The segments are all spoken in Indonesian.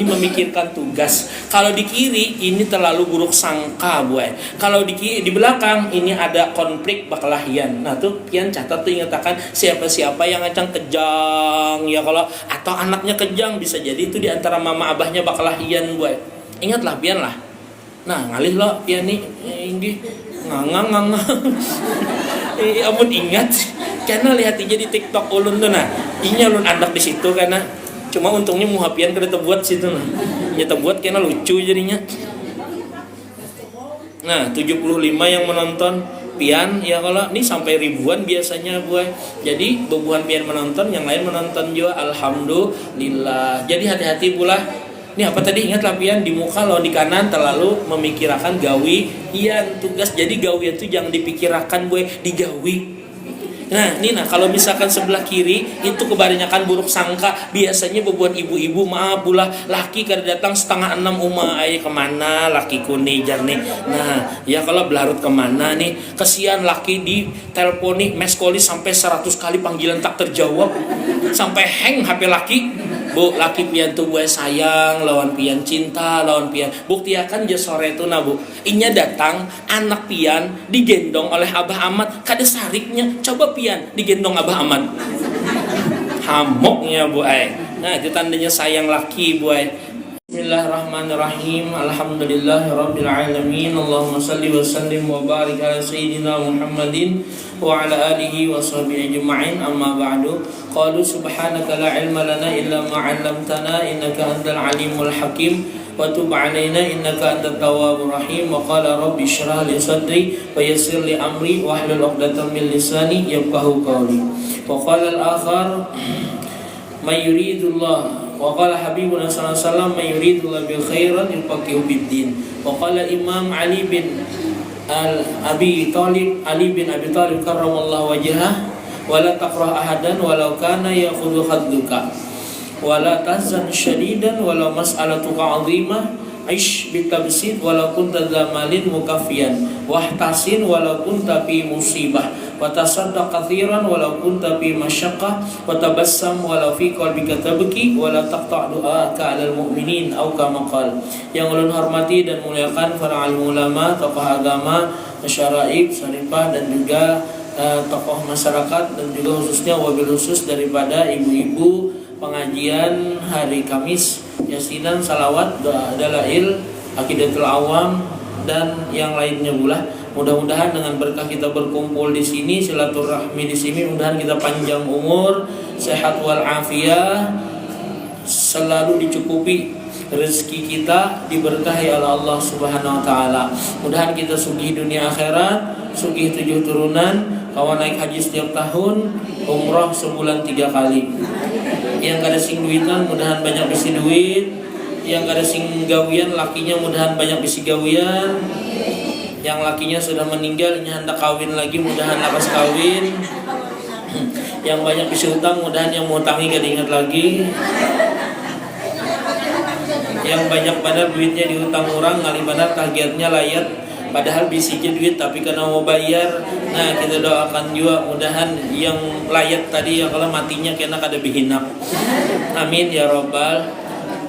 ini memikirkan tugas. Kalau di kiri ini terlalu buruk sangka boy. Kalau di belakang ini ada konflik bakalahian. Nah tuh pian catat tuh ingatakan siapa-siapa yang ngacang kejang ya, kalau atau anaknya kejang bisa jadi itu di antara mama abahnya bakalahian boy. Ingatlah pian lah. Nah ngalih lo pian nih ini ngang. Amun ingat karena lihat aja di TikTok ulun tuh nah. Inya ulun andak di situ karena cuma untungnya muhapian kada terbuat situ nah. Ya terbuat karena lucu jadinya. Nah, 75 yang menonton pian ya, kalau ini sampai ribuan biasanya gue. Jadi bebuhan pian menonton, yang lain menonton juga, alhamdulillah. Jadi hati-hati pula. Ini apa tadi ingat lah pian, di muka lo di kanan terlalu memikirkan gawi ian tugas. Jadi gawi itu jangan dipikirkan gue, digawi. Nah, ini kalau misalkan sebelah kiri itu kebanyakan buruk sangka. Biasanya bebuat ibu-ibu maaf pula laki kada datang 5:30 ay kemana laki kuni jar nih. Nah, ya kalau belarut kemana nih, kesian laki di teleponi meskoli sampai 100 kali panggilan tak terjawab. Sampai hang HP laki. Bu, laki pian tuh gue sayang, lawan pian cinta, lawan pian. Buktiakan je sore itu nah bu. Inya datang, anak pian digendong oleh Abah Ahmad, kada sariknya. Coba pian digendong Abah Ahmad. Hamoknya bu ay. Nah, itu tandanya sayang laki bu ay. Bismillahirrahmanirrahim. Alhamdulillahirabbil alamin. Allahumma shalli wa sallim wa barik ala sayyidina Muhammadin wa ala alihi wa sahbihi ajma'in. Amma ba'du. Qalu subhanaka la ilma lana illa ma 'allamtana innaka antal alimul hakim wa tub 'alaina innaka antat tawwabur rahim. Wa qala rabbi shrah li sadri wa yassir li amri wa hlul 'uqdatam min lisani yafqahu qawli. Wa qala al-akhar may yuridullah wa qala habibuna sallallahu alaihi wasallam may yuridullah bil khairan yufaqihu bid-din. Wa qala Imam Ali bin Abi Talib karramallahu wajhah wala taqrah ahadan walau kana ya'khudhu khadduka wala tahzan syadidan walau mas'alatuka 'azimah aish bitabsid walau kunta zamalin mukaffiyan wahtasin walau kunta fi musibah wa tasaddaq katsiran walau kunta fi masyaqqah wa tabassam walau fi qalbika tabki wala taqta' du'aka 'alal mu'minin aw kama qala. Yang ulun hormati dan muliakan para ulama, tokoh agama, masyarakat syarifah dan juga tokoh masyarakat, dan juga khususnya wabil khusus daripada ibu-ibu pengajian hari Kamis, yasinan, salawat, doa dalail, akidatul awam dan yang lainnya pula. Mudah-mudahan dengan berkah kita berkumpul di sini, silaturahmi di sini, mudahan kita panjang umur, sehat wal afiah, selalu dicukupi rezeki kita, diberkahi oleh Allah Subhanahu wa taala. Mudahan kita sugih dunia akhirat, sugih 7 turunan, kawan naik haji setiap tahun, umrah sebulan 3 kali. Yang kada sing duitan mudahan banyak bisi duit, yang kada sing gawian lakinya mudahan banyak bisi gawian, yang lakinya sudah meninggal ini hendak kawin lagi mudahan lakas kawin, yang banyak bisi utang mudahan yang mau utangi kada ingat lagi, yang banyak pada duitnya diutang orang ngali benar targetnya layat padahal bisinya duit tapi karena mau bayar. Nah kita doakan juga mudahan yang layat tadi ya kalau matinya kena kada bihinak, amin ya robbal.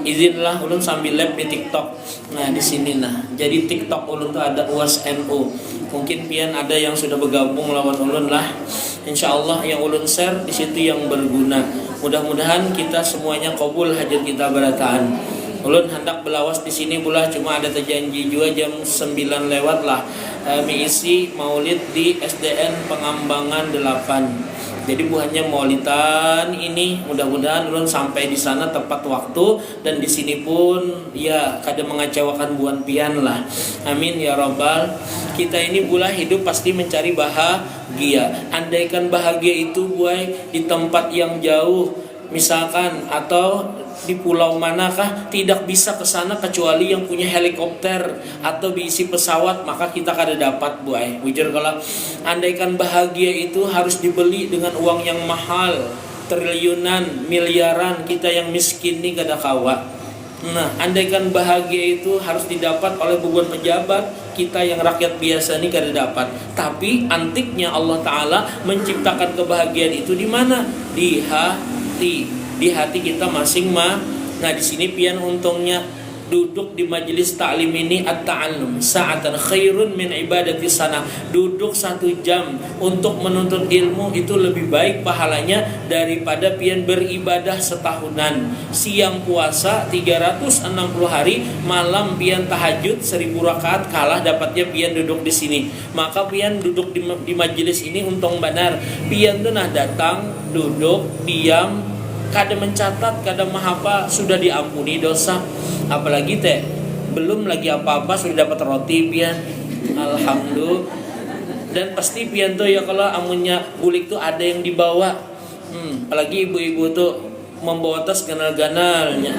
Izinlah ulun sambil live di TikTok. Nah di sini nah jadi TikTok ulun tuh ada UAS NU. Mungkin pian ada yang sudah bergabung lawan ulun lah. Insyaallah yang ulun share di situ yang berguna. Mudah-mudahan kita semuanya qabul hajat kita barataan. Ulun hendak belawas di sini pula, cuma ada terjanji juga jam 9 lewat lah mengisi maulid di SDN Pengambangan 8. Jadi bukannya maulidan ini, mudah-mudahan ulun sampai di sana tepat waktu dan di sini pun ya kada mengecewakan buan pian lah. Amin ya robbal. Kita ini pula hidup pasti mencari bahagia. Andaikan bahagia itu buai di tempat yang jauh misalkan atau di pulau manakah, tidak bisa ke sana kecuali yang punya helikopter atau diisi pesawat, maka kita kada dapat buai. Bujur kalau andaikan bahagia itu harus dibeli dengan uang yang mahal, triliunan, miliaran, kita yang miskin nih kada kawa. Nah, andaikan bahagia itu harus didapat oleh beberapa pejabat, kita yang rakyat biasa nih kada dapat. Tapi antiknya Allah Ta'ala menciptakan kebahagiaan itu di mana? Di hati kita Nah di sini pian untungnya duduk di majelis taklim ini at-ta'allum sa'atan khairun min ibadati sana. Duduk 1 jam untuk menuntut ilmu itu lebih baik pahalanya daripada pian beribadah setahunan. Siang puasa 360 hari, malam pian tahajud 1000 rakaat, kalah dapatnya pian duduk di sini. Maka pian duduk di majelis ini untung benar. Pian tuh nah datang, duduk, diam, kada mencatat, kada mahapa, sudah diampuni dosa. Apalagi teh belum lagi apa-apa sudah dapat roti pian, alhamdulillah. Dan pasti pian tuh ya kalau amunnya bulik tuh ada yang dibawa. Apalagi ibu-ibu tuh membawa tas ganal-ganalnya.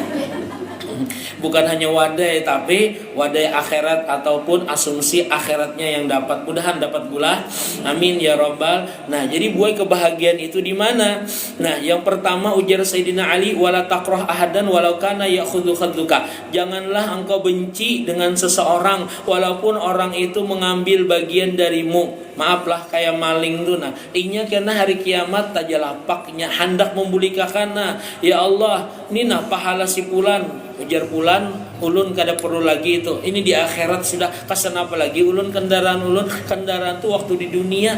Bukan hanya wadai, tapi wadai akhirat ataupun asumsi akhiratnya yang dapat. Mudahan dapat pula. Amin ya rabbal. Nah, jadi buai kebahagiaan itu di mana? Nah, yang pertama ujar Sayyidina Ali, wala takrah ahadan walau kana ya'khudhu khadluka. Janganlah engkau benci dengan seseorang walaupun orang itu mengambil bagian darimu. Maaflah kayak maling tuh nah. Inya karena hari kiamat tajalapaknya hendak membulikakan. Nah, ya Allah, ini nah pahala si fulan. Ujar pulan, ulun kada perlu lagi itu. Ini di akhirat sudah, kesan apa lagi ulun kendaraan tuh waktu di dunia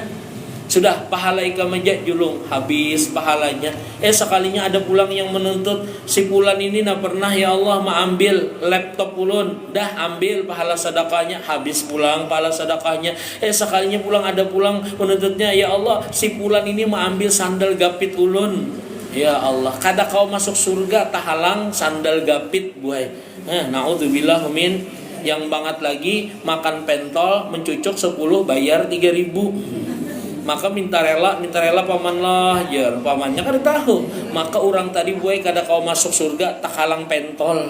sudah pahala ikam aja julung habis pahalanya. Sekalinya ada pulang yang menuntut si pulan ini nah pernah ya Allah ambil laptop ulun, dah ambil pahala sedekahnya, habis pulang pahala sedekahnya. Sekalinya pulang ada pulang menuntutnya ya Allah si pulan ini ambil sandal gapit ulun. Ya Allah, kada kau masuk surga tahalang sandal gapit buai. Naudzubillah min. Yang banget lagi makan pentol mencucuk 10 bayar 3.000. Maka minta rela paman lah jar. Pamannya kan tahu. Maka orang tadi buai kada kau masuk surga tahalang pentol.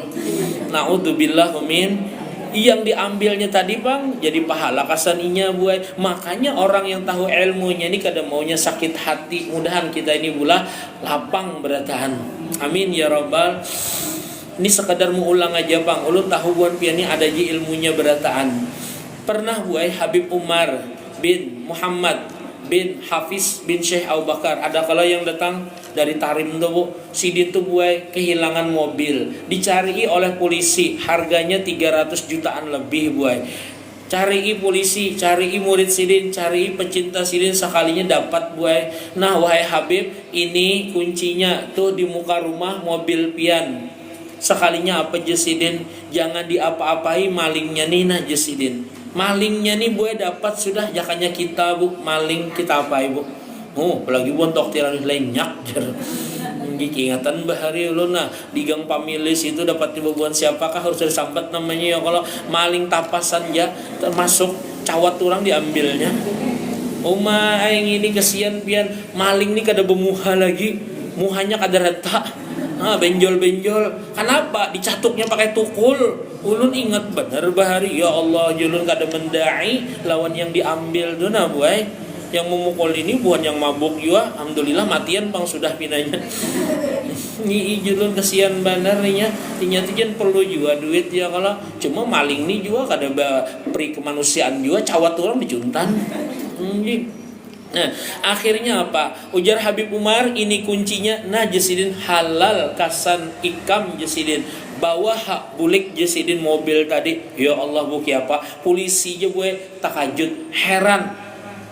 Naudzubillah min. Yang diambilnya tadi bang jadi pahala kasaninya buai. Makanya orang yang tahu ilmunya ini kada maunya sakit hati. Mudahan kita ini pula lapang beratahan. Amin ya rabbal. Ini sekadar mau ulang aja bang. Ulun tahu buan piani ada ji ilmunya berataan. Pernah buai Habib Umar bin Muhammad bin Hafiz bin Syekh Abu Bakar. Ada kala yang datang dari Tarim tuh bu, sidin tuh buai kehilangan mobil, dicari oleh polisi, harganya 300 jutaan lebih buai. Cari polisi, cari murid sidin, cari pecinta sidin, sekalinya dapat buai. Nah wahai Habib, ini kuncinya tuh di muka rumah mobil pian. Sekalinya apa jesidin, jangan diapa-apai malingnya nih nah jesidin. Malingnya nih buai dapat sudah jakanya kita bu, maling kita apa ibu? Apalagi buat dokteran lenyak jar. Ingatan bahari ulun nah di gang Pamilis itu dapat dibubuhan siapakah harus disambat namanya ya kalau maling tapasan ya termasuk cawat orang diambilnya. Aing ini kesian pian maling nih kada bemuha lagi, muhanya kada rata. Benjol-benjol. Kenapa? Dicatuknya pakai tukul. Ulun ingat benar bahari ya Allah julun kada mendai lawan yang diambil tuh nah buai. Yang memukul ini bukan yang mabuk juga. Alhamdulillah matian bang sudah pinanya. Ni julun kesian benar nya. Tinya perlu juga duit ya kalau cuma maling nih juga kada peri kemanusiaan juga cawat orang dicuntan. Nah, akhirnya apa? Ujar Habib Umar, ini kuncinya. Nah, jesidin halal kasan ikam jesidin. Bawa hak bulik jesidin mobil tadi. Ya Allah buki apa? Polisi je gue takajud, heran.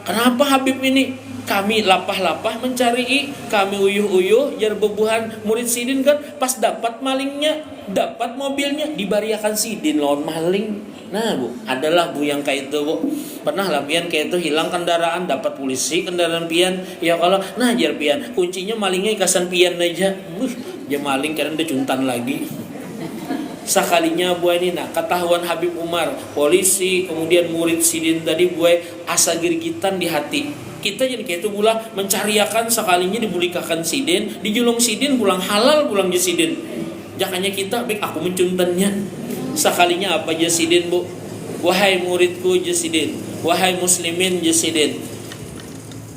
Kenapa Habib ini? Kami lapah-lapah mencari, kami uyuh-uyuh jar bebuhan murid sidin kan pas dapat malingnya, dapat mobilnya dibariakan sidin lawan maling. Nah bu, adalah bu yang kayak itu bu. Pernah lah pian kayak itu hilang kendaraan, dapat polisi kendaraan pian. Ya kalau nah jar pian, kuncinya malingnya ikasan pian aja. Dia maling karena dia cuntan lagi. Sekalinya buai ini nah ketahuan Habib Umar, polisi kemudian murid sidin tadi buai asa girgitan di hati. Kita jadi kayak itu pula mencariakan sekalinya dibulikakan sidin, dijulung sidin pulang halal pulang je sidin. Jakanya kita baik aku mencuntannya. Sekalinya apa je sidin bu? Wahai muridku je sidin, wahai muslimin je sidin.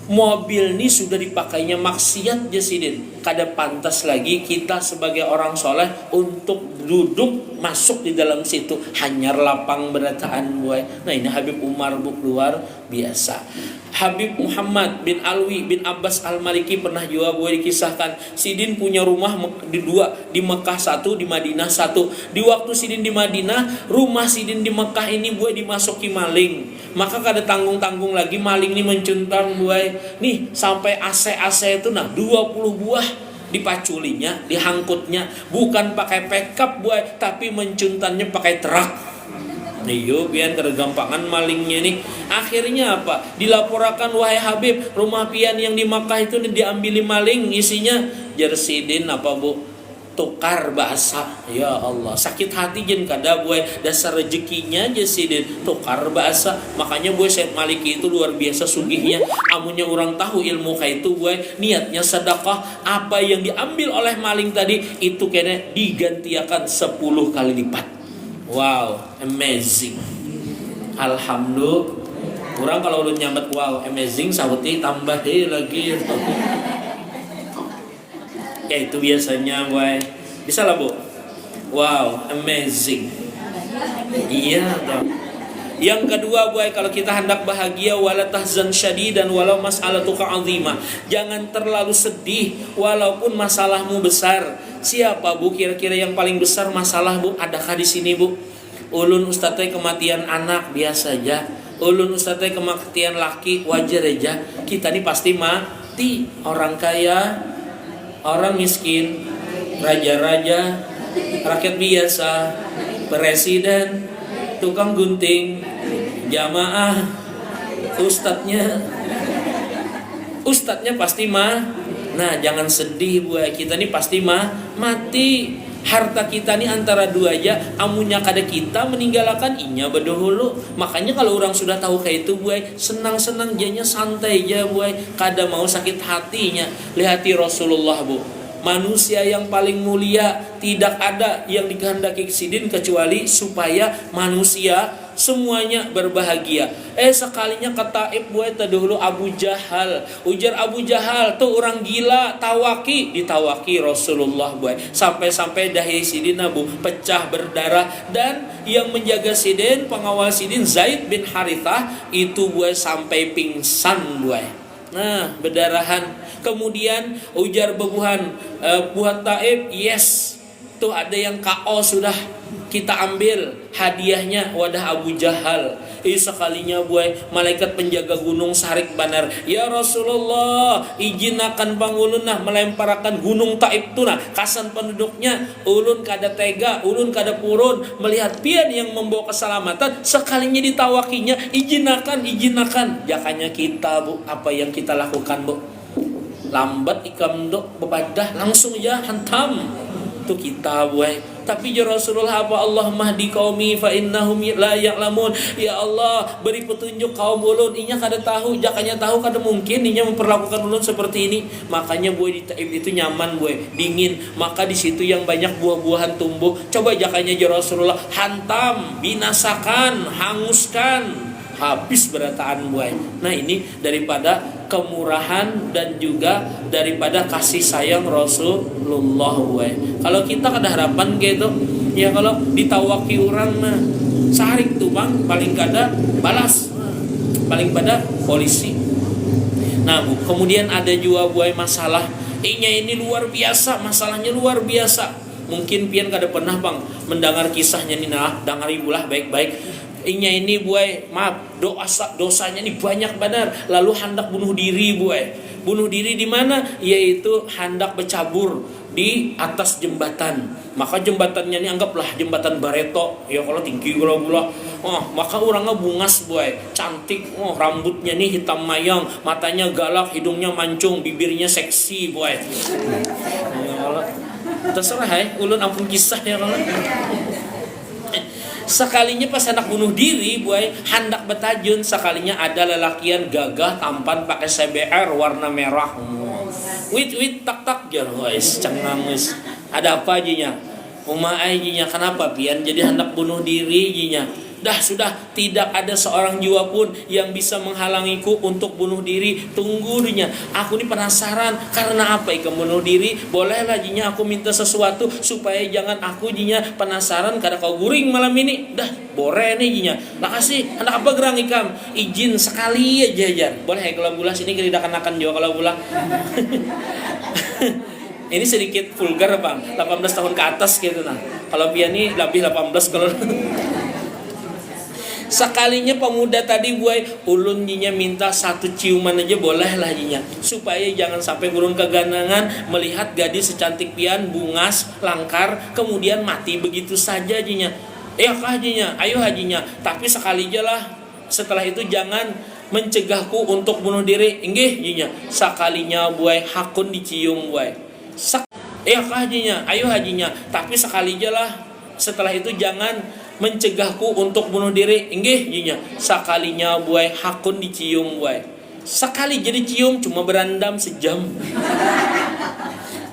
Mobil ini sudah dipakainya maksiat je sidin. Kada pantas lagi kita sebagai orang soleh untuk duduk masuk di dalam situ, hanyar lapang berataan buai. Nah ini Habib Umar bu, luar biasa. Habib Muhammad bin Alwi bin Abbas Al-Maliki pernah juga buai dikisahkan, Sidin punya rumah di dua, di Mekah satu, di Madinah satu. Di waktu Sidin di Madinah, rumah Sidin di Mekah ini buai dimasuki maling. Maka kada tanggung-tanggung lagi, maling ini mencuntang buai. Nih sampai AC itu 20 buah dipaculinya, dihangkutnya, bukan pakai pickup buai, tapi mencuntannya pakai truk. Iyo pian kegampangan malingnya nih. Akhirnya apa? Dilaporkan, wahai Habib, rumah pian yang di Makkah itu diambil maling, isinya jersidin apa bu? Tukar bahasa. Ya Allah, sakit hati jen kada buai, dasar rezekinya jersidin tukar bahasa. Makanya buai Syed Maliki itu luar biasa sugihnya. Amunnya orang tahu ilmu kayak itu buai, niatnya sedekah, apa yang diambil oleh maling tadi itu kena digantiakan 10 kali lipat. Wow, amazing. Alhamdulillah. Orang kalau udah nyambat wow, amazing, sahuti tambah lagi. Kayak itu biasanya, boy. Bisa lah, Bu. Wow, amazing. Iya, toh. Yang kedua, boy, kalau kita hendak bahagia, wala tahzan syadidan walau mas'alatuka 'azimah. Jangan terlalu sedih walaupun masalahmu besar. Siapa Bu kira-kira yang paling besar masalah Bu? Adakah di sini Bu? Ulun ustadznya kematian anak biasa aja. Ulun ustadznya kematian laki wajar aja. Kita nih pasti mati. Orang kaya, orang miskin, raja-raja, rakyat biasa, presiden, tukang gunting, jamaah, ustadznya pasti Nah jangan sedih Bu, kita nih pasti mati. Harta kita nih antara dua aja, amunnya kada kita meninggalkan inya berdahulu. Makanya kalau orang sudah tahu kayak itu Bu, senang-senang jadinya santai aja Bu, kada mau sakit hatinya. Lihati Rasulullah Bu, manusia yang paling mulia, tidak ada yang dikehendaki Sidin kecuali supaya manusia semuanya berbahagia. Sekalinya kata buat dahulu Abu Jahal. Ujar Abu Jahal tuh orang gila, ditawaki Rasulullah buat. Sampai-sampai dahi Sidin Abu pecah berdarah, dan yang menjaga Sidin, pengawal Sidin Zaid bin Harithah itu buat sampai pingsan buat. Nah, berdarahan. Kemudian ujar bebuhan buat Taib, yes, tuh ada yang KO sudah, kita ambil hadiahnya wadah Abu Jahal. Sekalinya buai malaikat penjaga gunung sarik banar, ya Rasulullah, izinakan pangulun nah melemparkan gunung Taib tu nah kasan penduduknya. Ulun kada tega, ulun kada purun melihat pian yang membawa keselamatan. Sekalinya ditawakinya, izinakan. Jakanya kita Bu, apa yang kita lakukan Bu? Lambat ikam dok bebadah, langsung aja hantam tuh kita buai. Tapi ya Rasulullah apa? Allahumma hdi qaumi fa innahum la ya'lamun. Ya Allah, beri petunjuk kaum ulun, inya kada tahu, jakanya tahu kada mungkin inya memperlakukan ulun seperti ini. Makanya buai di Taib itu nyaman buai, dingin. Maka di situ yang banyak buah-buahan tumbuh. Coba jakanya ya Rasulullah, hantam, binasakan, hanguskan, habis berataan buai. Nah ini daripada kemurahan dan juga daripada kasih sayang Rasulullah buai. Kalau kita ada harapan gitu, ya kalau ditawaki orang nah sarik tuh bang, paling kada balas, paling pada polisi. Nah Bu, kemudian ada juga buai masalah ini luar biasa, masalahnya luar biasa. Mungkin pian kada pernah bang mendengar kisahnya nih, nah dengari bulah baik-baik. Ini buai, maaf, dosanya ini banyak benar. Lalu hendak bunuh diri buai. Bunuh diri di mana? Yaitu hendak bercabur di atas jembatan. Maka jembatannya ini anggaplah jembatan Bareto. Ya kalau tinggi gula-gula. Maka orangnya bungas buai, cantik. Rambutnya nih hitam mayang, matanya galak, hidungnya mancung, bibirnya seksi buai. Ya kalau terserah ulun ampun kisah ya kalau. Sekalinya pas hendak bunuh diri buai, hendak betajun, sekalinya ada lelakian gagah tampan pakai CBR warna merah. Wit tak jar guys, cengang guys. Ada apa jinya? Umai jinya, kenapa pian jadi hendak bunuh diri jinya? Dah sudah, tidak ada seorang jiwa pun yang bisa menghalangiku untuk bunuh diri. Tunggu dunia, aku ini penasaran karena apa ikan bunuh diri. Bolehlah jinya aku minta sesuatu supaya jangan aku jinya penasaran karena kau guring malam ini. Dah bore nih jinya. Makasih. Anak apa gerang ikam? Izin sekali aja jar. Boleh kalau bulah sini kita akan juga kalau bulah. Ini sedikit vulgar bang, 18 tahun ke atas gitu nah. Kalau pian ini lebih 18 kalau. Sekalinya pemuda tadi buai ulun jinya minta satu ciuman aja boleh lah jinya, supaya jangan sampai burung keganangan melihat gadis secantik pian bungas langkar kemudian mati begitu saja jinya. Kah jinya, ayo hajinya, tapi sekali aja lah. Setelah itu jangan mencegahku untuk bunuh diri. Inggih jinya, sekalinya buai hakun dicium buai. Kah hajinya, ayo hajinya, tapi sekali aja lah. Setelah itu jangan mencegahku untuk bunuh diri. Inggih jinya, sekalinya buai hakun dicium buai. Sekali jadi cium cuma berandam sejam.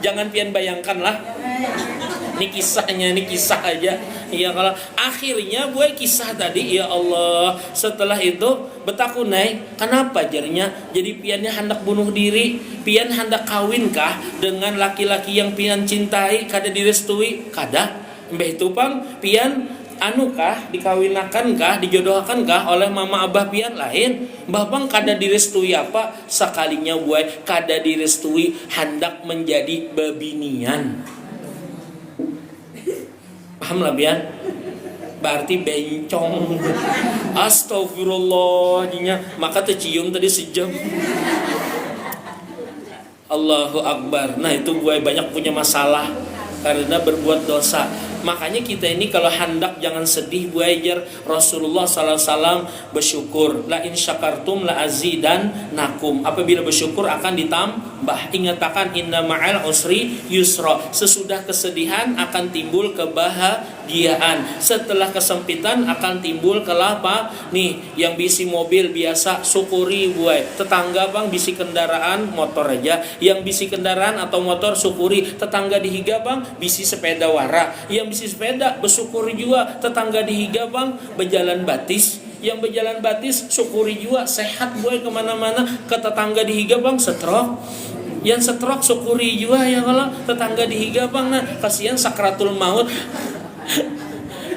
Jangan pian bayangkan lah. Ini kisahnya, ini kisah aja. Ya kalau akhirnya buai kisah tadi, ya Allah, setelah itu betakunai, kenapa jarinya? Jadi piannya hendak bunuh diri, pian hendak kawinkah dengan laki-laki yang pian cintai, kada direstui, kada. Mbah itu pang pian anukah dikawinakankah, dijodohkankah oleh mama abah pian lain. Mbah pang kada direstui apa? Sekalinya buai kada direstui hendak menjadi babinian. Paham lah pian? Berarti bencong. Astagfirullah jinya, maka tercium tadi sejam. Allahu Akbar. Nah itu buai banyak punya masalah karena berbuat dosa. Makanya kita ini kalau hendak jangan sedih buajar. Rasulullah SAW bersyukur. La in syakartum la azidan nakum. Apabila bersyukur akan ditambah. Ingatkan inna ma'al usri yusra. Sesudah kesedihan akan timbul kebahagiaan. Setelah kesempitan akan timbul kelapa. Nih yang bisi mobil biasa syukuri buai. Tetangga bang bisi kendaraan motor aja. Yang bisi kendaraan atau motor syukuri. Tetangga dihiga bang bisi sepeda wara. Yang bisi sepeda bersyukuri juga. Tetangga dihiga bang berjalan batis. Yang berjalan batis syukuri juga sehat buai kemana-mana. Ke tetangga dihiga bang stroke. Yang stroke syukuri juga ya kalau tetangga dihiga bang. Nah kasihan sakratul maut.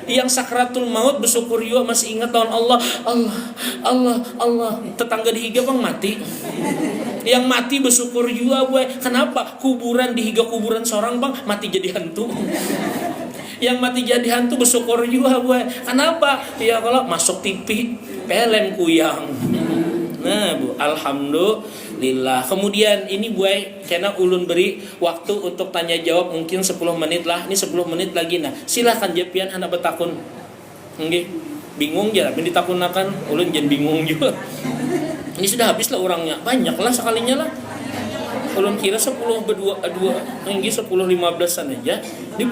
Yang sakratul maut bersyukur juga masih ingat tahun Allah. Tetangga dihiga bang mati. Yang mati bersyukur juga boy. Kenapa? Kuburan dihiga kuburan seorang bang mati jadi hantu. Yang mati jadi hantu bersyukur juga boy. Kenapa? Ya kalau masuk TV pelem kuyang. Nah bu, alhamdulillah. Kemudian ini buai karena ulun beri waktu untuk tanya jawab mungkin 10 menit lah. Ini 10 menit lagi nah. Silahkan jepian anak betakun. Nggih. Bingung aja tapi ditakunakan ulun jangan bingung juga. Ini sudah habis lah orangnya. Banyak lah sekalinya lah. Ulun kira 10 berdua 2 ini 10-15an aja. Ini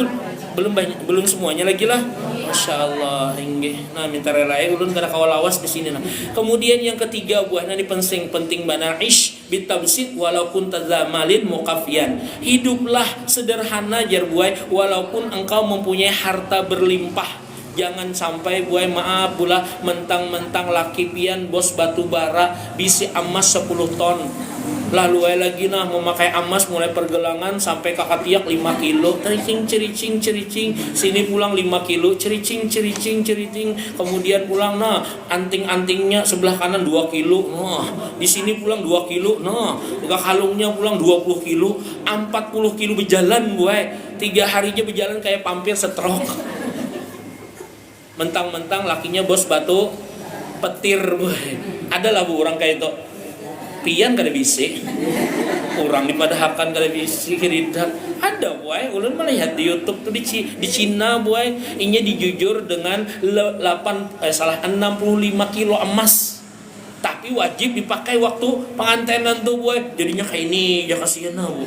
belum banyak, belum semuanya lagi lah. Masya Allah, inggih. Nah, minta relai ulun kada kawal awas di sini nah. Kemudian yang ketiga buahnya ini penting banaish bitabsid walaupun tazamalin muqafian. Hiduplah sederhana jar buai walaupun engkau mempunyai harta berlimpah. Jangan sampai buai maaf pula mentang-mentang laki pian bos batu bara bisi emas 10 ton. Lalu lagi nah memakai emas mulai pergelangan sampai kakak tiak 5 kilo. Cericing. Sini pulang 5 kilo. Cericing. Kemudian pulang nah anting-antingnya sebelah kanan 2 kilo. Nah, di sini pulang 2 kilo. Nah, kalungnya pulang 20 kilo. 40 kilo berjalan buai. 3 harinya berjalan kayak pampir stroke. Mentang-mentang lakinya bos batu petir boy. Adalah bu orang kayak itu. Pian kada bisi. Orang dipadahkan kada bisi kiridak. Ada boy, ulun melihat di YouTube tuh di Cina boy, inya dijujur dengan 65 kilo emas. Tapi wajib dipakai waktu pengantenan tuh boy. Jadinya kayak ini, ya kasihan bu.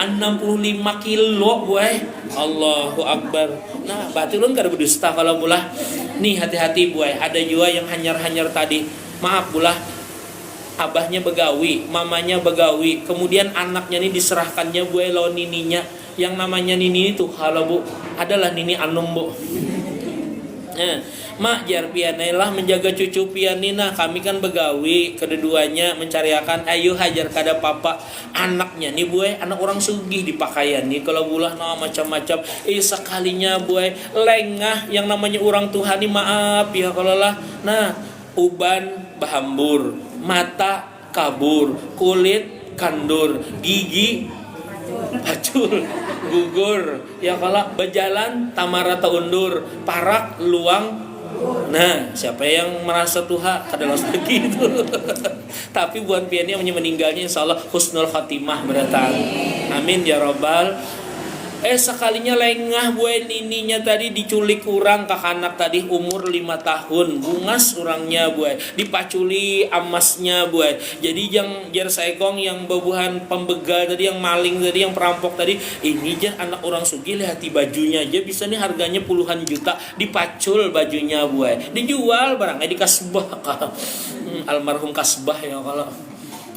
65 kilo boy. Allahu Akbar. Nah, berarti ulun kada berdusta kalau bulah. Nih hati-hati boy. Ada juga yang hanyar-hanyar tadi. Maaf bulah. Abahnya begawi, mamanya begawi, kemudian anaknya ini diserahkannya buai lawan nininya. Yang namanya nini itu, halo bu, adalah nini Anum bu. Mak jar pianai lah menjaga cucu pianina, kami kan begawi kedua-duanya mencariakan ayo hajar kada papa anaknya nih buai anak orang sugih di pakaian nih kalau bulah no macam-macam sekalinya buai lengah yang namanya orang Tuhan nih maaf ya kalau lah nah uban bahambur mata kabur kulit kandur gigi hacul gugur ya kalau berjalan tamara taundur parak luang. Nah siapa yang merasa Tuhan kadang begitu tapi buat piannya meninggalnya insya Allah husnul khatimah berdatang amin ya robbal. Sekalinya lengah buai nininya tadi diculik urang kak anak tadi umur 5 tahun bungas urangnya buai dipaculi amasnya buai jadi yang jar saekong yang babuhan pembegal tadi yang maling tadi yang perampok tadi ini jar anak orang sugih lihat bajunya aja bisa nih harganya puluhan juta dipacul bajunya buai dijual barangnya di kasbah almarhum kasbah ya kalau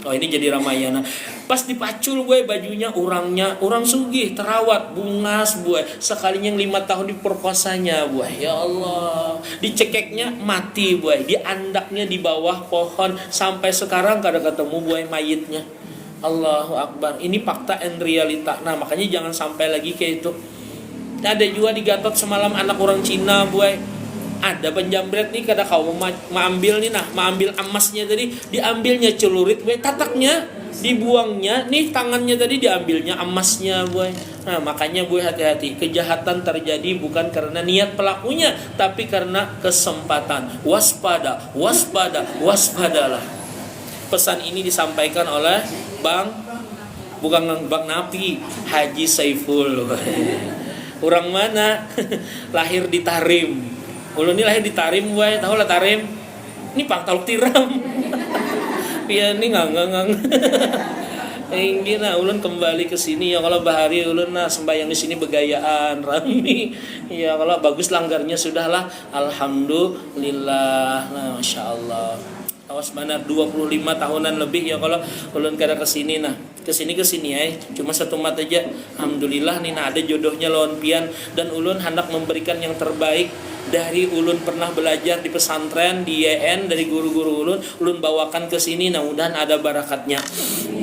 oh ini jadi Ramayana pas dipacul gue bajunya orangnya orang sugih terawat bungas gue sekalinya yang 5 tahun diperkosanya gue ya Allah dicekeknya mati gue diandaknya di bawah pohon sampai sekarang kada ketemu gue mayitnya. Allahu Akbar ini fakta and realita. Nah makanya jangan sampai lagi kayak itu. Ada juga di Gatot semalam anak orang Cina gue ada penjambret nih kada kau mengambil nih nah mengambil emasnya tadi diambilnya celurit gue tataknya dibuangnya nih tangannya tadi diambilnya emasnya gue. Nah makanya gue hati-hati kejahatan terjadi bukan karena niat pelakunya tapi karena kesempatan waspada waspadalah. Pesan ini disampaikan oleh bukan Bang Napi Haji Saiful. Orang mana lahir di Tarim. Ulun ini lahir di Tarim, gue tahu lah Tarim. Ini pangtaluk tiram. Iya ini ngang. Ingin nah ulun kembali ke sini ya kalau bahari ulun nah sembahyang di sini begayaan rami. Ya kalau bagus langgarnya sudahlah. Alhamdulillah. Nah, Masya Allah. Awas mana 25 tahunan lebih ya kalau ulun kada kesini nah kesini ya cuma satu mata aja. Alhamdulillah nih nah ada jodohnya lawan pian dan ulun hendak memberikan yang terbaik dari ulun pernah belajar di pesantren di YN dari guru-guru ulun bawakan ke sini nah mudahan ada barakatnya.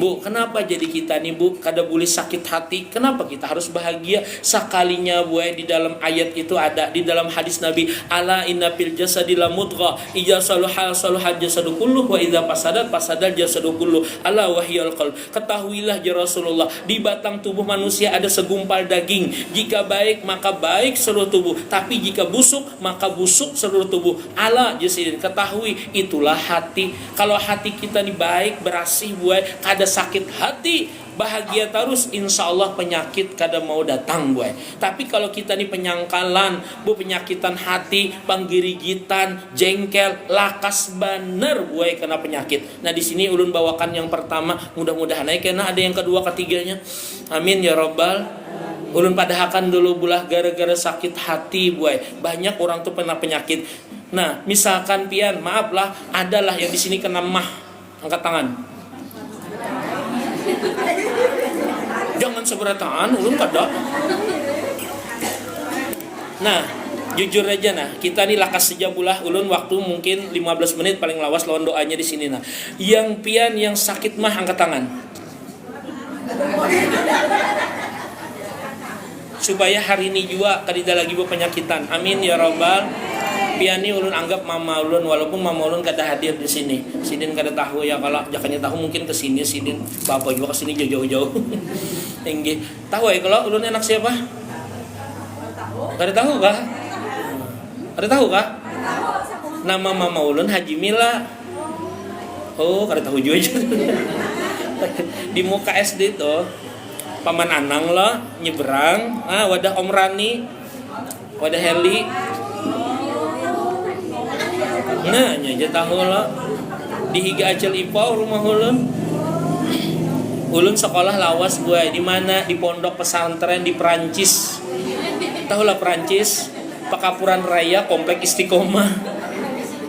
Bu, kenapa jadi kita nih Bu kada boleh sakit hati? Kenapa kita harus bahagia? Sekalinya Bu di dalam ayat itu ada di dalam hadis Nabi ala inna fil jasadi la mudghah idza saluha saluha jasadu kulluh wa idza fasadal jasadu kulluh ala wahyal qalb. Ketahuilah ya Rasulullah di batang tubuh manusia ada segumpal daging jika baik maka baik seluruh tubuh tapi jika busuk maka busuk seluruh tubuh. Ala jasidin ketahui itulah hati. Kalau hati kita nih baik berasih buai kada sakit hati bahagia terus insya Allah penyakit kada mau datang buai. Tapi kalau kita nih penyangkalan bu penyakitan hati panggirigitan jengkel lakas baner buai kena penyakit. Nah di sini ulun bawakan yang pertama mudah-mudahan aja karena ada yang kedua ketiganya amin ya robbal. Ulun padahakan dulu bulah gara-gara sakit hati buai. Banyak orang tuh pernah penyakit. Nah, misalkan pian, maaf lah, adalah yang di sini kena mah. Angkat tangan. Jangan seberatan, ulun kada. Nah, jujur aja nah, kita nih lakas saja bulah ulun waktu mungkin 15 menit paling lawas lawan doanya di sini nah. Yang pian yang sakit mah angkat tangan. Supaya hari ini juga kada lagi penyakitan. Amin ya robbal. Piani ulun anggap mama ulun walaupun mama ulun kada hadir di sini. Sidin kada tahu ya kalau jakanya tahu mungkin ke sini sidin bapak juga ke sini jauh-jauh. Tinggi. Tahu ya kalau ulun anak siapa? Kada tahu kah? Kada tahu kah? Nama mama ulun Haji Mila. Oh, kada tahu juga. Di muka SD tuh Paman Anang lo nyebrang, wadah Om Rani, wadah Heli. Nah, nyaja tahu lo di Higa Acel Ipau rumah ulun. Ulun sekolah lawas gue di mana di pondok pesantren di Perancis. Tahu lah Perancis, Pekapuran Raya Komplek Istiqomah.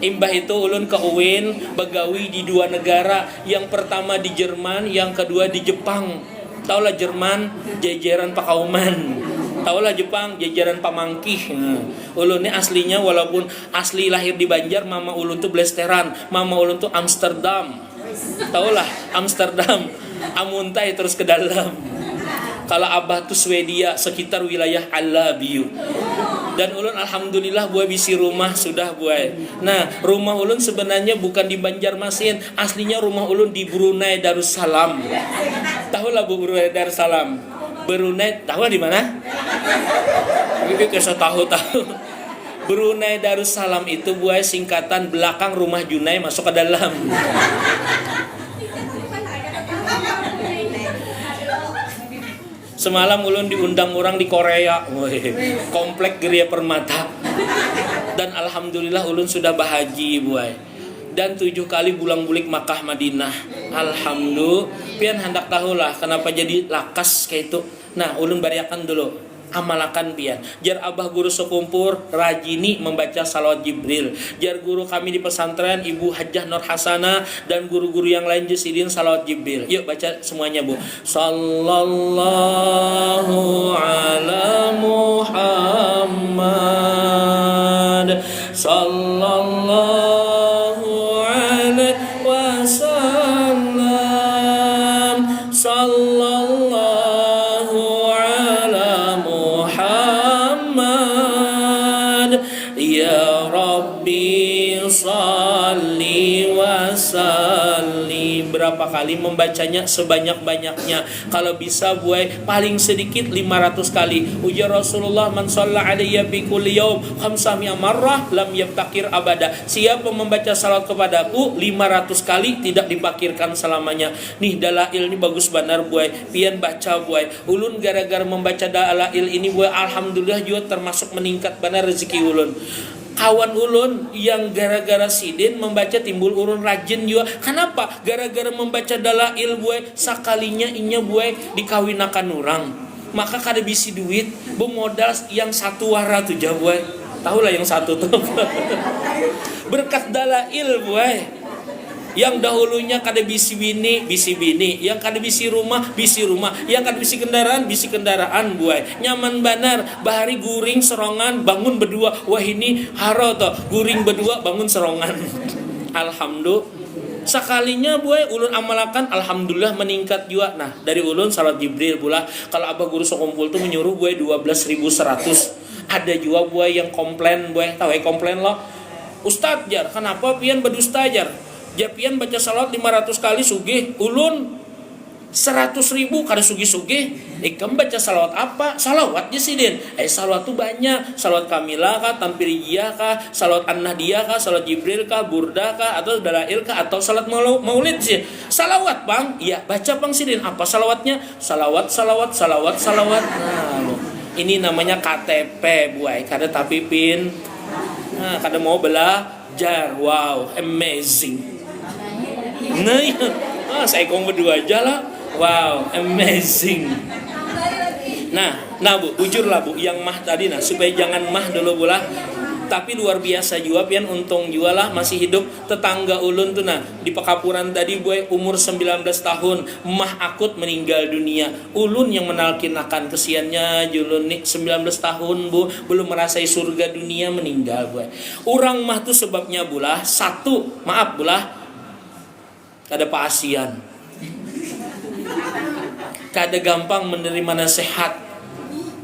Imbah itu ulun ke UIN begawi di 2 negara, yang pertama di Jerman, yang kedua di Jepang. Taulah Jerman jajaran Pakauman. Tahulah Jepang jajaran pamangkih. Ulun ini aslinya walaupun asli lahir di Banjar, mama ulun tuh Blesteran, mama ulun tuh Amsterdam. Tahulah Amsterdam, amuntai terus ke dalam. Kalau abah tuh Swedia, sekitar wilayah Alabiu. Dan ulun alhamdulillah buai bisi rumah sudah buai. Nah, rumah ulun sebenarnya bukan di Banjarmasin, aslinya rumah ulun di Brunei Darussalam. Tahulah Bu Brunei Darussalam. Brunei, tahu di mana? Bibi kesel tahu. Brunei Darussalam itu buai singkatan belakang rumah Junai masuk ke dalam. Semalam ulun diundang orang di Korea, komplek Geria Permata. Dan alhamdulillah ulun sudah bahaji buai. Dan 7 kali bulang-bulik Makkah Madinah. Alhamdulillah. Pian hendak tahulah kenapa jadi lakas kayak itu. Nah, ulun bariakan dulu. Amalakan pian. Jar abah guru sekumpur rajini membaca salawat Jibril. Jar guru kami di pesantren Ibu Hajjah Nur Hasanah dan guru-guru yang lain jesidin salawat Jibril. Yuk baca semuanya Bu. Sallallahu ala Muhammad. Sallallahu alaihi wasallam. Sallallahu ala Muhammad. Ya Rabbi salli wa salli. Berapa kali membacanya? Sebanyak-banyaknya. Kalau bisa buai paling sedikit 500 kali. Ujar Rasulullah, man shalla alayya fi kulli yaum khamsami'a marrah lam yaftakir abada. Siapa membaca salat kepadaku 500 kali tidak dipakirkan selamanya. Nih dalail ini bagus benar buai. Pian baca buai. Ulun gara-gara membaca dalail ini buai alhamdulillah juga termasuk meningkat benar rezeki ulun. Kawan ulun yang gara-gara sidin membaca timbul ulun rajin juga. Kenapa? Gara-gara membaca dalail buai sakalinya inya buai dikawinakan orang. Maka kada bisi duit bermodal yang satu wara tuh jah buai. Tahulah yang satu tuh. Berkat dalail buai. Yang dahulunya kada bisi bini, yang kada bisi rumah, yang kada bisi kendaraan buai. Nyaman banar, bahari guring serongan, bangun berdua. Wah ini haro toh, guring berdua bangun serongan. Alhamdulillah. Sekalinya buai ulun amalakan alhamdulillah meningkat juga. Nah, dari ulun salat Jibril pula. Kalau abah guru sekumpul tuh menyuruh buai 12.100. Ada juga buai yang komplain buai, tahu komplain loh. Ustadz jar, kenapa pian berdusta jar? Japian baca salat 500 kali sugih, ulun 100.000 kada sugih-sugih. Ikam baca salawat apa? Salawat jesidin. Salawat tuh banyak. Salawat Kamilah kah, Tampirijiyah kah, salawat An-Nahdiyah kah, salawat Jibril kah, Burda kah, atau Dalail kah, atau salawat Maulid sih. Salawat bang, iya baca bang sidin. Apa salawatnya? Salawat. Nah, loh. Ini namanya KTP buai. Kada tapi pin. Nah, kada mau belajar. Wow, amazing. Nah, saya kong berdua aja lah. Wow, amazing. Nah Bu, ujurlah Bu, yang mah tadi nah, supaya jangan mah dulu pula. Tapi luar biasa juga pian untung juga lah masih hidup. Tetangga ulun tuh nah, di Pekapuran tadi buai umur 19 tahun, mah akut meninggal dunia. Ulun yang menalkinakan kesiannya julun nih 19 tahun Bu, belum merasai surga dunia meninggal buai. Urang mah tuh sebabnya bulah satu, maaf bulah kada paasian, kada gampang menerima nasihat.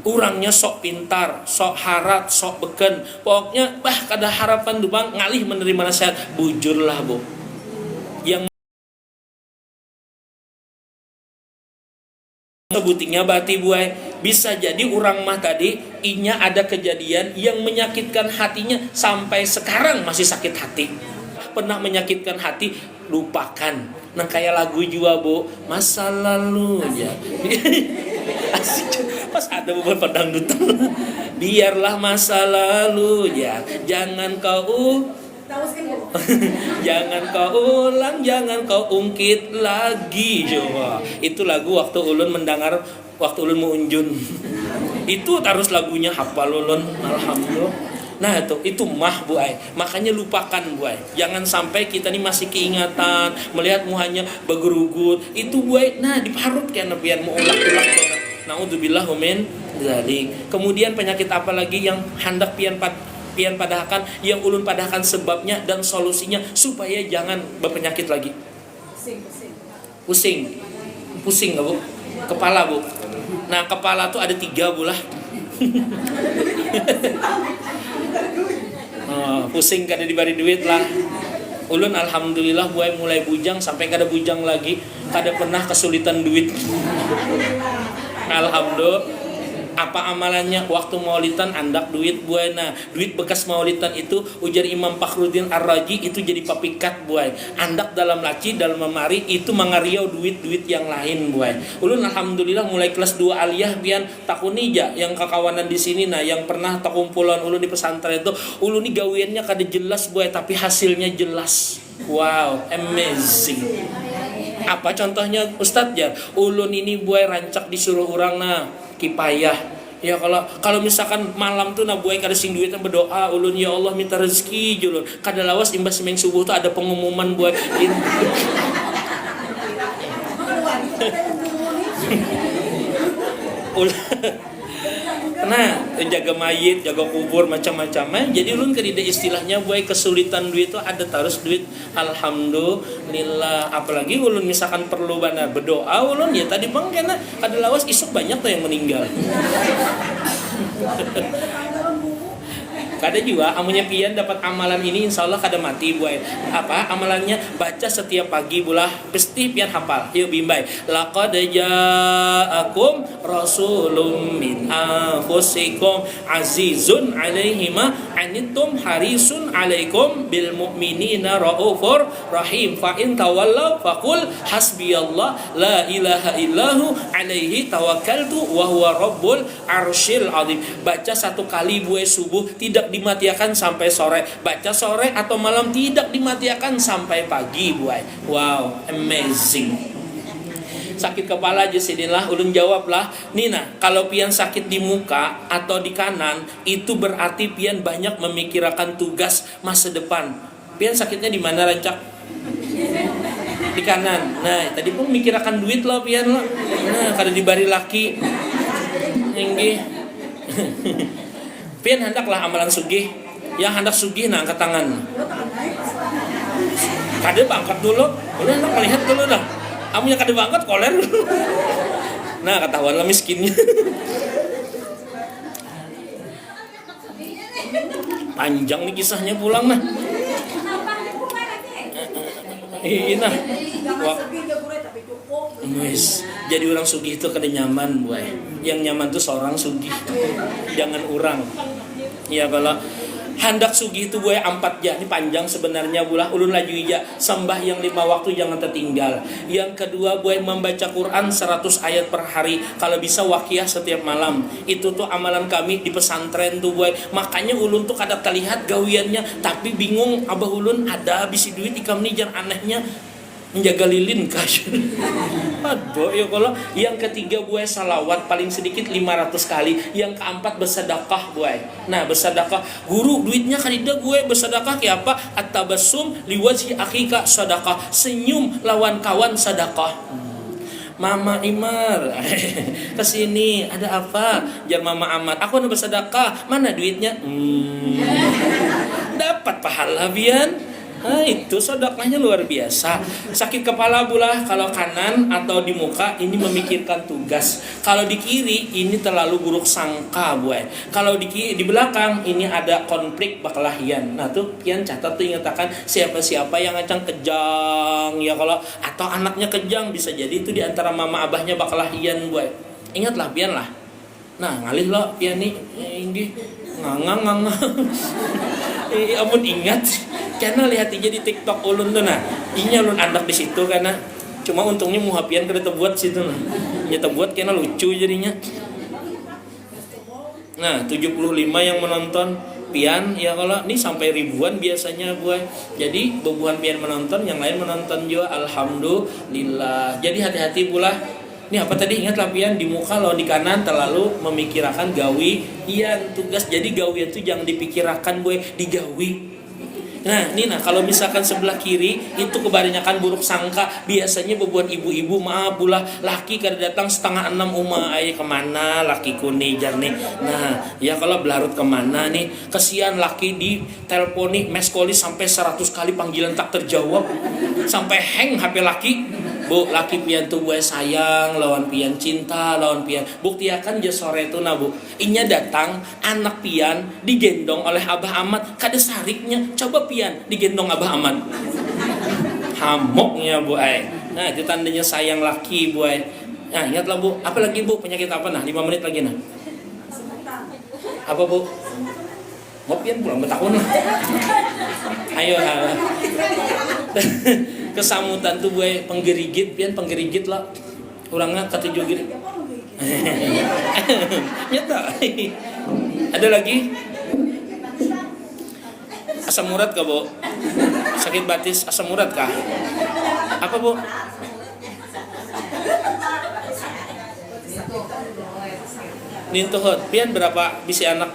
Urangnya sok pintar, sok harat, sok beken. Pokoknya kada harapan tuh bang ngalih menerima nasihat. Bujurlah Bu, yang sebutingnya bati buai. Bisa jadi orang mah tadi inya ada kejadian yang menyakitkan hatinya sampai sekarang masih sakit hati. Pernah menyakitkan hati, lupakan. Nah kayak lagu juga Bu, masa lalu ya. Pas ada beberapa dangdutan. Biarlah masa lalu ya, jangan kau jangan kau ulang, jangan kau ungkit lagi. Coba itu lagu waktu ulun mendengar, waktu ulun mau unjun. Itu terus lagunya hafal ulun, alhamdulillah. Nah itu mah Bu ay. Makanya lupakan Bu ay. Jangan sampai kita nih masih keingatan melihat muhanya bergerugut. Itu Bu ay. Nah diparut kan biar mau ulang-ulang. Naudzubillah min Zalik. Kemudian penyakit apa lagi yang hendak pian padahkan, yang ulun padahkan sebabnya dan solusinya supaya jangan berpenyakit lagi? Pusing nggak bu? Kepala bu. Nah kepala tuh ada 3 bulah. Pusing kada diberi duit lah. Ulun alhamdulillah buai mulai bujang sampai kada bujang lagi, kada pernah kesulitan duit. Alhamdulillah. Apa amalannya? Waktu maulidan andak duit buai. Nah, duit bekas maulidan itu ujar Imam Fakhruddin Ar-Razi itu jadi papikat buai. Andak dalam laci, dalam lemari itu mangariau duit-duit yang lain buai. Ulun alhamdulillah mulai kelas 2 aliyah pian takunija yang kakawanan di sini, nah yang pernah takumpulan ulun di pesantren itu, ulun ni gawiannya kada jelas buai tapi hasilnya jelas. Wow, amazing. Apa contohnya Ustadz ya? Ulun ini buai rancak disuruh orang nah kipayah. Ya kalau misalkan malam tuh nah buai kada sing duitnya berdoa ulun ya Allah minta rezeki julun. Kada lawas imbas semeng subuh tuh ada pengumuman buai. Nah, jaga mayit, jaga kubur macam-macam. Jadi ulun kedide istilahnya buai kesulitan duit itu ada terus duit. Alhamdulillah. Apalagi ulun misalkan perlu benar berdoa ulun ya tadi bang kena ada lawas isuk banyak tuh yang meninggal. Kada juga amunya pian dapat amalan ini insyaallah kada mati buai. Apa amalannya? Baca setiap pagi bulah pasti pian hafal. Yuk bimbai. Laqad ja'akum rasulun min anfusikum azizun 'alaihi ma anittum harisun 'alaikum bil mu'minina raufur rahim. Fa in tawallaw faqul hasbiyallah la ilaha illahu 'alaihi tawakkaltu wa huwa rabbul arsyil azim. Baca 1 kali buai subuh tidak dimatiakan sampai sore, baca sore atau malam tidak dimatiakan sampai pagi buai. Wow, amazing. Sakit kepala aja sinilah ulun jawablah Nina, kalau pian sakit di muka atau di kanan itu berarti pian banyak memikirkan tugas masa depan. Pian sakitnya di mana rancak? Di kanan. Nah tadi pun mikirkan duit lo pian lo. Nah kada dibari laki inggih. Pian hendaklah amalan sugih. Yang hendak sugih nah angkat tangan. Kada bangkat dulu. Udah hendak melihat dulu dah. Amunya kada bangkat koler. Nah ketahuan lah miskinnya. Panjang nih kisahnya pulang nah. Nah. Jadi orang sugih itu kada nyaman buai. Yang nyaman tuh seorang sugih. Jangan orang. Ya kalau hendak sugih itu buai 4 jam. Ini panjang sebenarnya bulah ulun laju ija sembah yang 5 waktu jangan tertinggal. Yang kedua buai membaca Quran 100 ayat per hari. Kalau bisa wakiyah setiap malam. Itu tuh amalan kami di pesantren tuh buai. Makanya ulun tuh kada terlihat gawiannya tapi bingung abah ulun ada habis duit ikam nih jangan anehnya menjaga lilin kasih. Aduh ya kalau yang ketiga buai salawat paling sedikit 500 kali. Yang keempat bersedekah buai. Nah bersedekah guru duitnya kadida buai bersedekah kayak apa? At-tabassum liwajhi akhika sedekah. Senyum lawan kawan sedekah. Mama Imar kesini ada apa? Jar Mama Ahmad aku nak bersedekah. Mana duitnya? Dapat pahala bian. Nah itu sedekahnya luar biasa. Sakit kepala bulah kalau kanan atau di muka ini memikirkan tugas. Kalau di kiri ini terlalu buruk sangka buai. Kalau di belakang ini ada konflik bakalahian. Nah tuh pian catat tuh ingatakan siapa-siapa yang ngacang kejang ya kalau atau anaknya kejang bisa jadi itu di antara mama abahnya bakalahian buai. Ingatlah pian lah. Nah ngalih lo pian nih ini ngang. Ampun ingat. Karena lihat aja di TikTok ulun tuh nah. Inya ulun andak di situ karena cuma untungnya muhapian kada terbuat situ nah. Ya terbuat karena lucu jadinya. Nah, 75 yang menonton pian ya kalau ini sampai ribuan biasanya buat. Jadi bebuhan pian menonton, yang lain menonton juga alhamdulillah. Jadi hati-hati pula. Ini apa tadi ingat lapian di muka lo di kanan terlalu memikirkan gawi ian tugas. Jadi gawi itu jangan dipikirkan boy digawi. Nah, ini kalau misalkan sebelah kiri itu kebanyakan buruk sangka. Biasanya buat ibu-ibu, maaf bulah laki kada datang 5:30 umah ay kemana laki kuni jar nih. Nah, ya kalau belarut kemana nih? Kesian laki di teleponi meskoli sampai 100 kali panggilan tak terjawab. Sampai hang HP laki. Bu, laki pian tuh gue sayang, lawan pian cinta, lawan pian. Buktiakan je sore itu nah bu. Inya datang, anak pian digendong oleh Abah Ahmad. Kada sariknya, coba pian digendong Abah Ahmad. Hamoknya bu ay. Nah itu tandanya sayang laki bu ay. Nah ingatlah bu, apa lagi bu? Penyakit apa nah? 5 menit lagi nah. Apa bu? Mau pian pulang bertahun lah. Ayo ha. Kesamutan tuh gue penggerigit pian penggerigit lah orangnya ketujuh gini. Nyata. Ada lagi asam urat kah bu? Sakit batis asam urat kah? Apa bu? Nintuhut pian berapa bisi anak?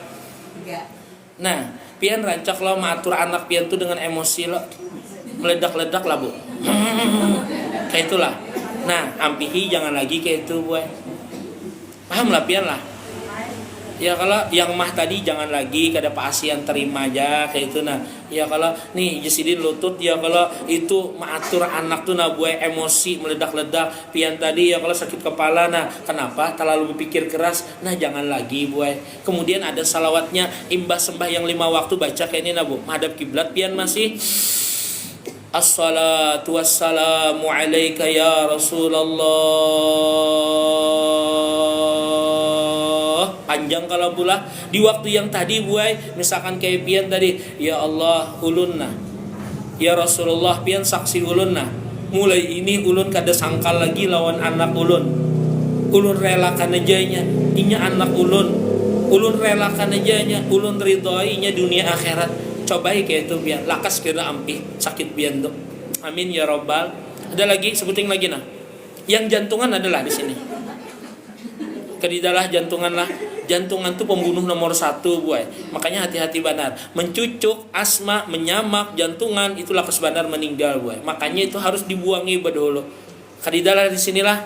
Nah pian rancak lo matur anak pian tuh dengan emosi lo meledak-ledak lah bu. Kayak itulah. Nah ampihi jangan lagi kayak itu bu. Paham lah pian lah. Ya kalau yang mah tadi jangan lagi kada pasian terima aja kayak itu nah. Ya kalau nih Jesidin lutut ya kalau itu maatur anak tuh nah buat emosi meledak-ledak pian tadi ya kalau sakit kepala nah kenapa terlalu berpikir keras nah jangan lagi buat. Kemudian ada salawatnya imbah sembah yang 5 waktu baca kayak ini nah bu. Madhab kiblat pian masih Assalatu wassalamu alaika ya Rasulullah. Panjang kalau pula di waktu yang tadi buai misalkan kayak pian tadi ya Allah ulunna ya Rasulullah pian saksi ulunna mulai ini ulun kada sangkal lagi lawan anak ulun relakan ajanya inya anak ulun relakan ajanya ulun ridhoinya dunia akhirat. Cobai kayak itu pian lakas kira ampih sakit pian tuh. Amin ya robbal. Ada lagi sebutin lagi nah. Yang jantungan adalah di sini. Kedidalah jantungan lah. Jantungan tuh pembunuh nomor 1 buai. Makanya hati-hati benar. Mencucuk, asma, menyamak, jantungan itulah kesebanar meninggal buai. Makanya itu harus dibuangi badolo. Kedidalah di sinilah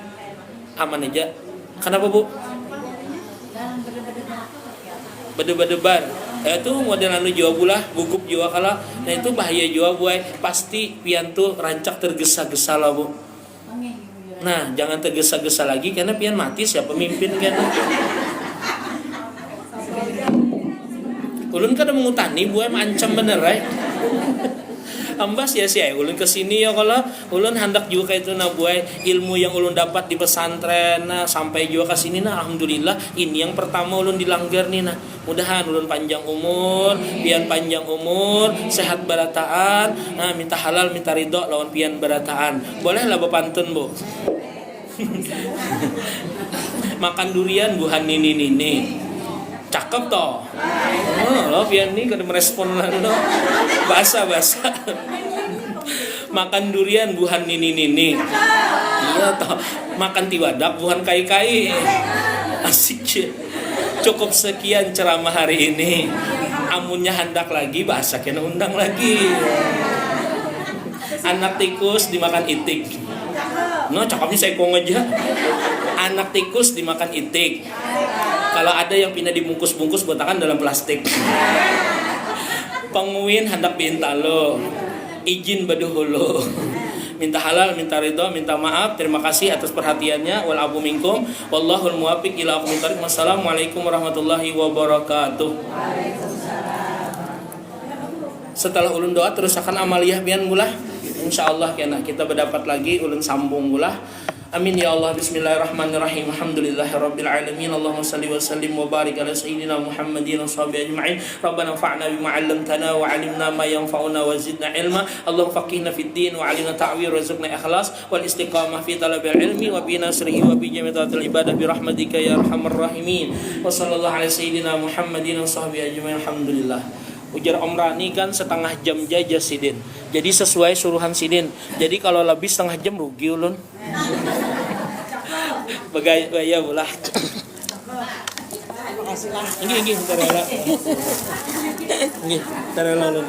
aman aja. Kenapa bu? Bede-bedeban. Itu model anu jawa bulah gugup jawa kala. Nah itu bahaya jawa buai. Pasti pian tuh rancak tergesa-gesa lah bu. Nah jangan tergesa-gesa lagi karena pian mati siapa pemimpin kan. Ulun kada mengutani buai mancam bener ay. Ambas ya sih ulun kesini ya kalau ulun hendak juga kayak itu nah buai ilmu yang ulun dapat di pesantren nah sampai juga ke sini nah alhamdulillah ini yang pertama ulun dilanggar nih nah mudahan ulun panjang umur pian panjang umur sehat barataan nah minta halal minta ridho lawan pian barataan boleh lah bepantun bu. Makan durian buhan nini cakep toh. Oh, pian nih kada merespon lah no. Bahasa. Makan durian buhan nini. Iya toh. Makan tiwadak buhan kai-kai. Asik ya. Cukup sekian ceramah hari ini. Amunnya hendak lagi bahasa kena undang lagi. Anak tikus dimakan itik. No, cakapnya saya kong aja. Anak tikus dimakan itik. Kalau ada yang pindah dibungkus-bungkus botakan dalam plastik. Penguin hendak bintalo. Izin baduhulu. Minta halal, minta ridho, minta maaf. Terima kasih atas perhatiannya. Wal afu minkum. Wallahul muwaffiq ila aqwamit thoriq. Wassalamualaikum warahmatullahi wabarakatuh. Setelah ulun doa terus akan amaliyah pian mulah. Insyaallah kena kita berdapat lagi ulun sambung mulah. Amin ya Allah. Bismillahirrahmanirrahim. Alhamdulillahirabbil alamin. Allahumma shalli wa sallim wa barik ala sayyidina Muhammadin wa sahbihi ajma'in. Rabbana fa'na bima 'allamtana wa 'allimna ma yanfa'una wa zidna ilma. Allahumma faqihna fid din wa 'allimna ta'wil warzuqna ikhlas wal istiqamah fi talabil ilmi wa bi nasrihi wa bi jami'atil ibadah bi rahmatika ya arhamar rahimin. Wa sallallahu ala sayyidina Muhammadin wa sahbihi ajma'in. Alhamdulillah. Ujar Om Rani kan setengah jam aja Sidin. Jadi sesuai suruhan Sidin. Jadi kalau lebih setengah jam rugi ulun. Bagaya bola. Ini terela. Ini terela ulun.